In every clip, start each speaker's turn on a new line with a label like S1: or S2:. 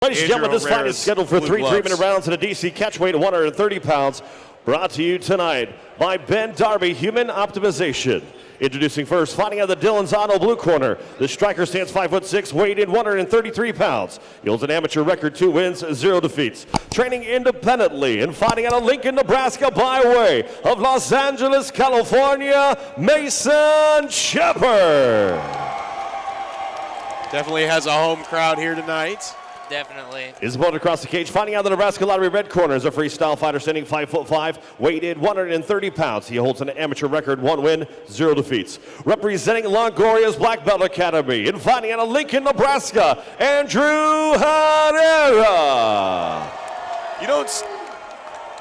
S1: Ladies and gentlemen, this fight is scheduled for 3 3-minute rounds in a DC catchweight of 130 pounds. Brought to you tonight by Ben Darby Human Optimization. Introducing first, fighting out of the Dillon's Auto blue corner. The striker stands 5'6", weighed in 133 pounds. He holds an amateur record, 2 wins, 0 defeats. Training independently and fighting out of Lincoln, Nebraska by way of Los Angeles, California, Mason Shepard.
S2: Definitely has a home crowd here tonight.
S3: Definitely.
S1: His opponent across the cage, fighting out of the Nebraska Lottery red corner, is a freestyle fighter standing 5'5", weighed in 130 pounds. He holds an amateur record, 1 win, 0 defeats. Representing Longoria's Black Belt Academy and fighting out of Lincoln, Nebraska, Andrew Herrera.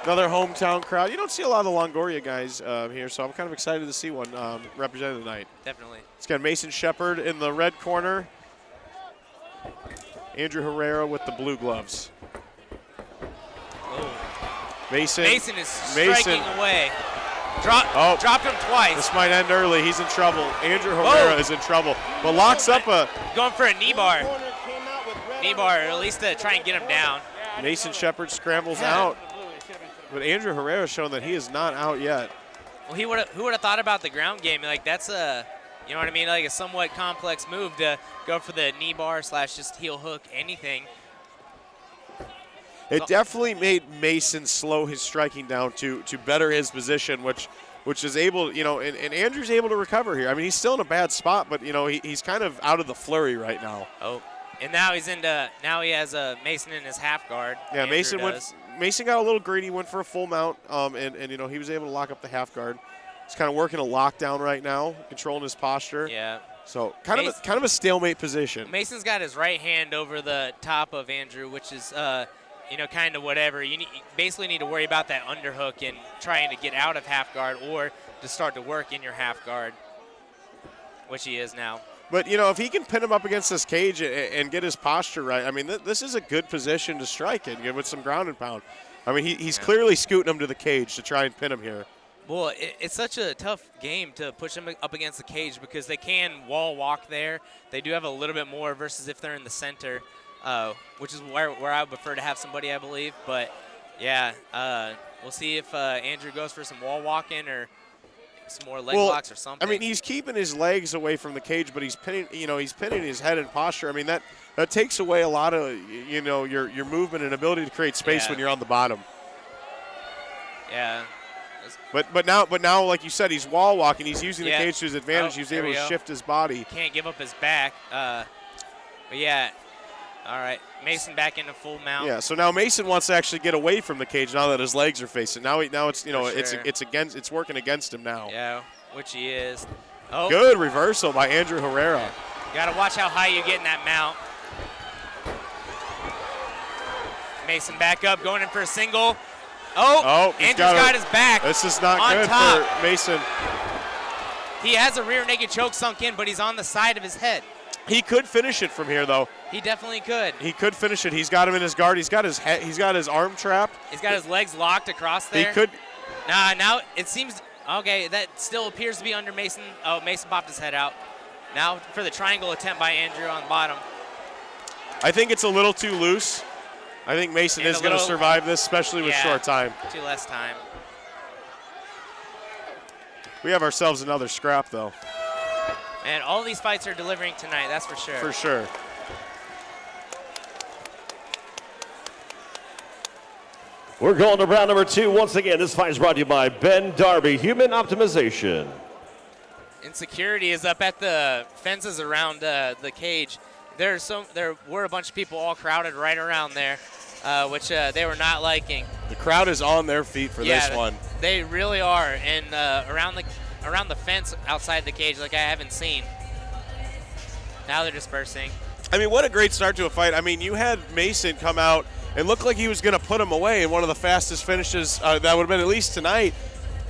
S2: Another hometown crowd. You don't see a lot of the Longoria guys here, so I'm kind of excited to see one represented tonight.
S3: Definitely.
S2: It's got Mason Shepard in the red corner. Andrew Herrera with the blue gloves.
S3: Oh.
S2: Mason
S3: is striking away. Dropped him twice.
S2: This might end early. He's in trouble. Andrew Herrera is in trouble, but locks up
S3: going for a knee bar. Knee bar, or at least to try and get him down.
S2: Mason Shepard scrambles out, but Andrew Herrera showing that he is not out yet.
S3: Well, who would have thought about the ground game? Like, that's a, you know what I mean, like a somewhat complex move to go for the knee bar / just heel hook, anything.
S2: It definitely made Mason slow his striking down to better his position, which is able, and Andrew's able to recover here. I mean, he's still in a bad spot, but, he's kind of out of the flurry right now.
S3: Oh, and now he has Mason in his half guard.
S2: Yeah,
S3: Andrew
S2: Mason got a little greedy, went for a full mount, and he was able to lock up the half guard. He's kind of working a lockdown right now, controlling his posture.
S3: Yeah.
S2: So kind of a stalemate position.
S3: Mason's got his right hand over the top of Andrew, which is kind of whatever. You basically need to worry about that underhook and trying to get out of half guard or to start to work in your half guard, which he is now.
S2: But, if he can pin him up against this cage and get his posture right, I mean, this is a good position to strike in with some ground and pound. I mean, he's clearly scooting him to the cage to try and pin him here.
S3: Well, it's such a tough game to push them up against the cage because they can wall walk there. They do have a little bit more versus if they're in the center, which is where I would prefer to have somebody, I believe. But, yeah, we'll see if Andrew goes for some wall walking or some more leg locks or something.
S2: I mean, he's keeping his legs away from the cage, but he's pinning his head and posture. I mean, that takes away a lot of, your movement and ability to create space when you're on the bottom.
S3: Yeah.
S2: But now, like you said, he's wall walking. He's using the cage to his advantage. He's able to shift his body.
S3: Can't give up his back. But yeah, all right. Mason back into full mount.
S2: Yeah. So now Mason wants to actually get away from the cage now that his legs are facing. Now it's it's working against him now.
S3: Yeah, which he is. Oh.
S2: Good reversal by Andrew Herrera.
S3: You got to watch how high you get in that mount. Mason back up, going in for a single. Oh, Andrew's got his back.
S2: This is not good for Mason.
S3: He has a rear naked choke sunk in, but he's on the side of his head.
S2: He could finish it from here, though.
S3: He definitely could.
S2: He could finish it. He's got him in his guard. He's got his head. He's got his arm trapped.
S3: He's got his legs locked across there.
S2: He could.
S3: Now it seems okay. That still appears to be under Mason. Oh, Mason popped his head out. Now for the triangle attempt by Andrew on the bottom.
S2: I think it's a little too loose. I think Mason is going to survive this, especially with short time.
S3: Too less time.
S2: We have ourselves another scrap, though.
S3: And all these fights are delivering tonight, that's for sure.
S2: For sure.
S1: We're going to round number 2. Once again, this fight is brought to you by Ben Darby Human Optimization.
S3: Insecurity is up at the fences around the cage. There were a bunch of people all crowded right around there, which they were not liking.
S2: The crowd is on their feet for this one.
S3: They really are, and around the fence outside the cage like I haven't seen. Now they're dispersing.
S2: I mean, what a great start to a fight. I mean, you had Mason come out and look like he was going to put him away in one of the fastest finishes that would have been at least tonight.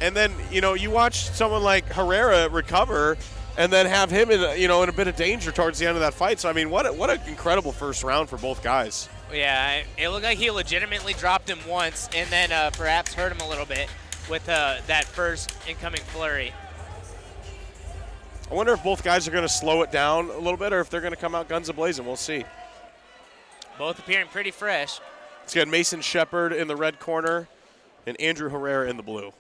S2: And then, you watch someone like Herrera recover and then have him in a bit of danger towards the end of that fight. So, I mean, what an incredible first round for both guys.
S3: Yeah, it looked like he legitimately dropped him once and then perhaps hurt him a little bit with that first incoming flurry.
S2: I wonder if both guys are going to slow it down a little bit or if they're going to come out guns a-blazing. We'll see.
S3: Both appearing pretty fresh.
S2: It's got Mason Shepard in the red corner and Andrew Herrera in the blue.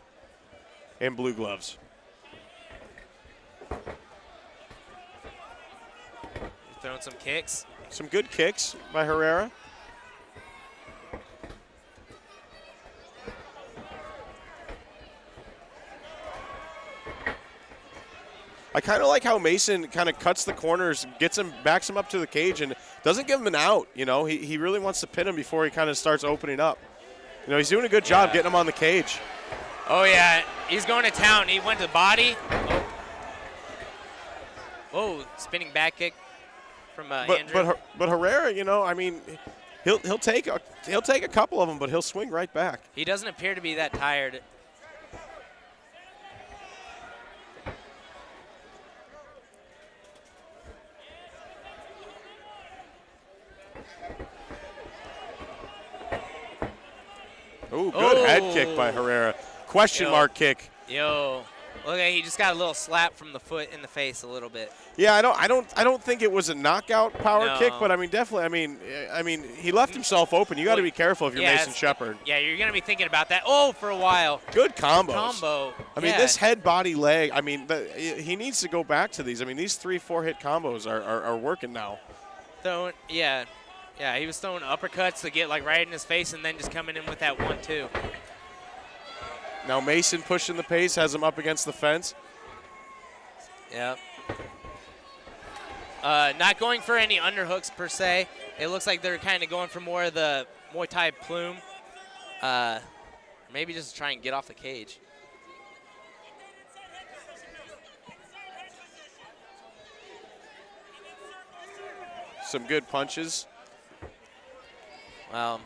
S2: And blue gloves.
S3: Throwing some kicks.
S2: Some good kicks by Herrera. I kind of like how Mason kind of cuts the corners, backs him up to the cage, and doesn't give him an out. You know, he really wants to pin him before he kind of starts opening up. You know, he's doing a good job getting him on the cage.
S3: Oh, yeah. He's going to town. He went to the body. Oh, spinning back kick from Andrew.
S2: But Herrera, you know, I mean, he'll take a couple of them, but he'll swing right back.
S3: He doesn't appear to be that tired.
S2: Ooh, good head kick by Herrera. Question mark kick.
S3: Yo, okay, he just got a little slap from the foot in the face a little bit.
S2: Yeah, I don't think it was a knockout power kick, but I mean definitely. I mean he left himself open. You got to be careful if you're Mason Shepard.
S3: Yeah, you're gonna be thinking about that. Oh, for a while.
S2: Good combos.
S3: Combo.
S2: I mean this head, body, leg. I mean he needs to go back to these. I mean these 3-4 hit combos are working now.
S3: Yeah, he was throwing uppercuts to get like right in his face and then just coming in with that 1-2.
S2: Now Mason pushing the pace, has him up against the fence.
S3: Yep. Not going for any underhooks per se. It looks like they're kind of going for more of the Muay Thai plume. Maybe just try and get off the cage.
S2: Some good punches.
S3: Wow.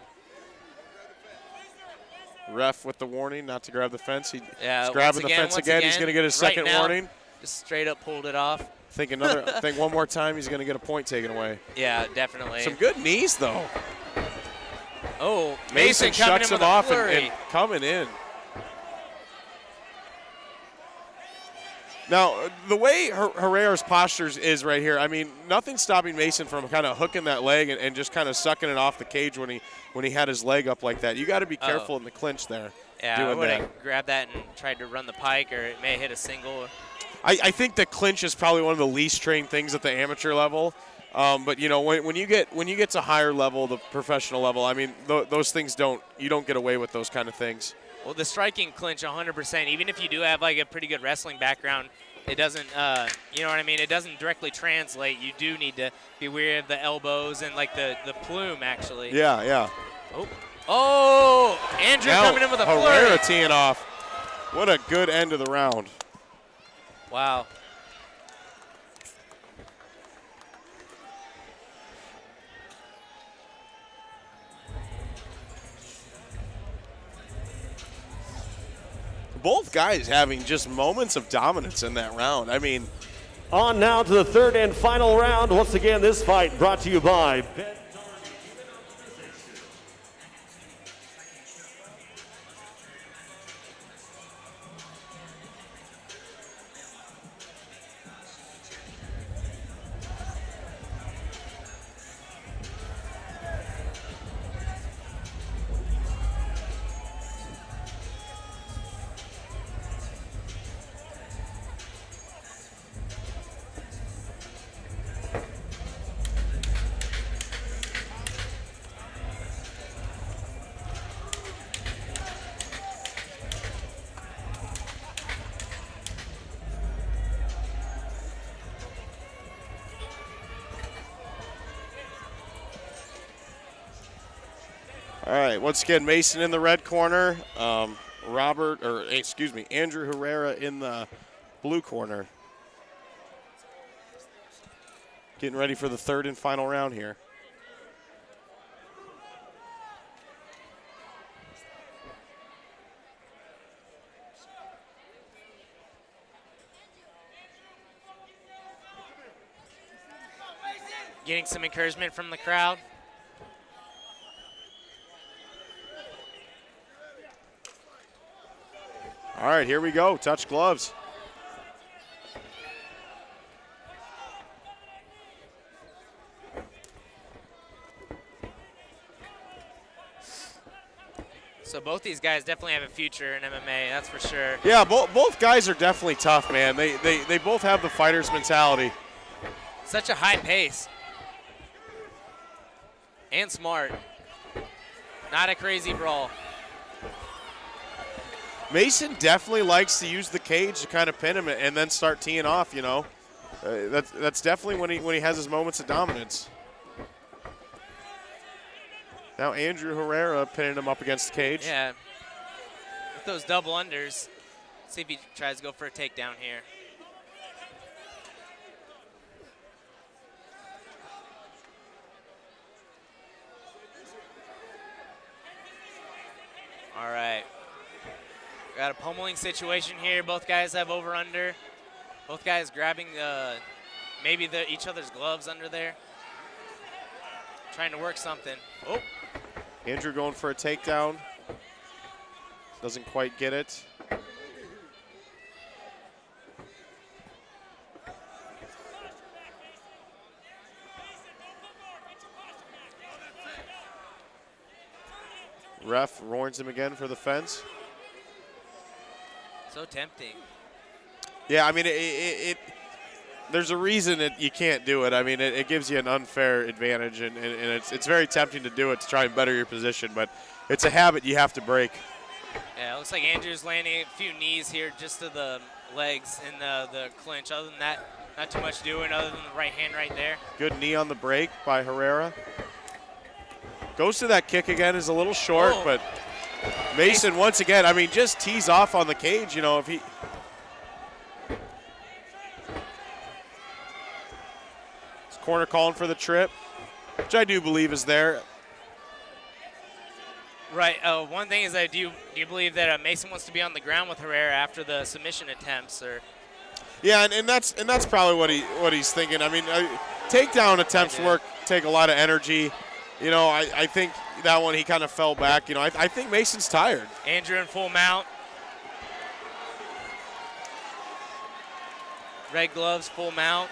S2: Ref with the warning not to grab the fence. He's
S3: Yeah,
S2: grabbing the fence again. He's going to get his second warning.
S3: Just straight up pulled it off.
S2: Think one more time, he's going to get a point taken away.
S3: Yeah, definitely.
S2: Some good knees, though.
S3: Oh,
S2: Mason shuts him off and coming in. Now, the way Herrera's postures is right here, I mean, nothing's stopping Mason from kind of hooking that leg and just kind of sucking it off the cage when he had his leg up like that. You got to be careful in the clinch there.
S3: Yeah, I would have grabbed that and tried to run the pike, or it may hit a single.
S2: I think the clinch is probably one of the least trained things at the amateur level. But you know, when you get to higher level, the professional level, I mean, those things you don't get away with those kind of things.
S3: Well, the striking clinch 100%, even if you do have like a pretty good wrestling background, it doesn't, you know what I mean? It doesn't directly translate. You do need to be wary of the elbows and like the plume, actually.
S2: Yeah.
S3: Oh, Andrew coming in with a flurry.
S2: Herrera teeing off. What a good end of the round.
S3: Wow.
S2: Both guys having just moments of dominance in that round. I mean,
S1: on now to the third and final round. Once again, this fight brought to you by Ben.
S2: all right, once again, Mason in the red corner, Andrew Herrera in the blue corner. Getting ready for the third and final round here.
S3: Getting some encouragement from the crowd.
S2: All right, here we go. Touch gloves.
S3: So both these guys definitely have a future in MMA, that's for sure.
S2: Yeah, both guys are definitely tough, man. They both have the fighter's mentality.
S3: Such a high pace. And smart. Not a crazy brawl.
S2: Mason definitely likes to use the cage to kind of pin him and then start teeing off, you know. That's definitely when he has his moments of dominance. Now Andrew Herrera pinning him up against the cage.
S3: Yeah. With those double unders. See if he tries to go for a takedown here. All right. Got a pummeling situation here. Both guys have over-under. Both guys grabbing maybe each other's gloves under there. Trying to work something. Oh.
S2: Andrew going for a takedown. Doesn't quite get it. Ref warns him again for the fence.
S3: So tempting.
S2: Yeah, I mean, there's a reason that you can't do it. I mean, it gives you an unfair advantage, and it's very tempting to do it to try and better your position, but it's a habit you have to break.
S3: Yeah, it looks like Andrew's landing a few knees here just to the legs in the clinch. Other than that, not too much doing other than the right hand right there.
S2: Good knee on the break by Herrera. Goes to that kick again, is a little short, but Mason once again, I mean, just tees off on the cage, you know, if he... His corner calling for the trip, which I do believe is there.
S3: Right. One thing is that do you believe that Mason wants to be on the ground with Herrera after the submission attempts, or?
S2: Yeah, and that's probably what he's thinking. I mean, takedown attempts take a lot of energy. You know, I think that one he kind of fell back. You know, I think Mason's tired.
S3: Andrew in full mount. Red gloves, full mount.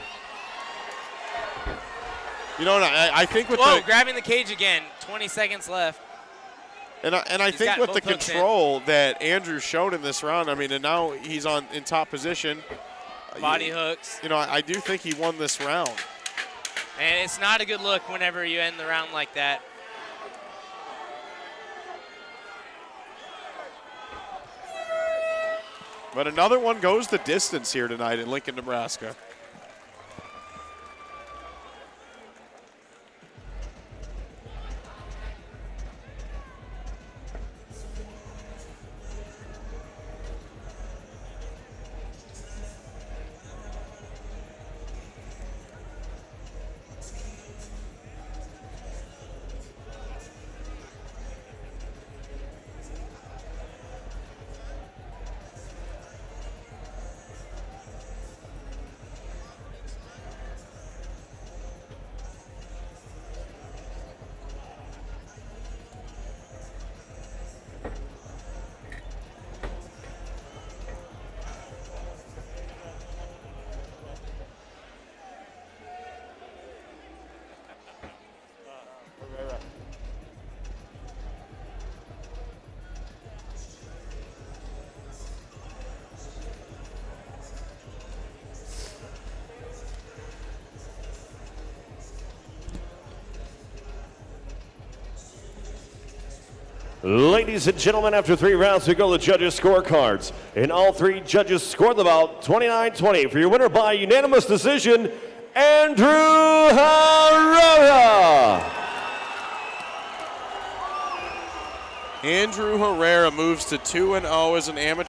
S2: You know, and I think with
S3: grabbing the cage again. 20 seconds left.
S2: And I think with the control that Andrew showed in this round, I mean, and now he's in top position.
S3: Body hooks.
S2: You know, I do think he won this round.
S3: And it's not a good look whenever you end the round like that.
S2: But another one goes the distance here tonight in Lincoln, Nebraska.
S1: Ladies and gentlemen, after 3 rounds to go, the judges' scorecards. And all 3 judges scored the bout 29-20. For your winner by unanimous decision, Andrew Herrera.
S2: Andrew Herrera moves to 2-0 as an amateur.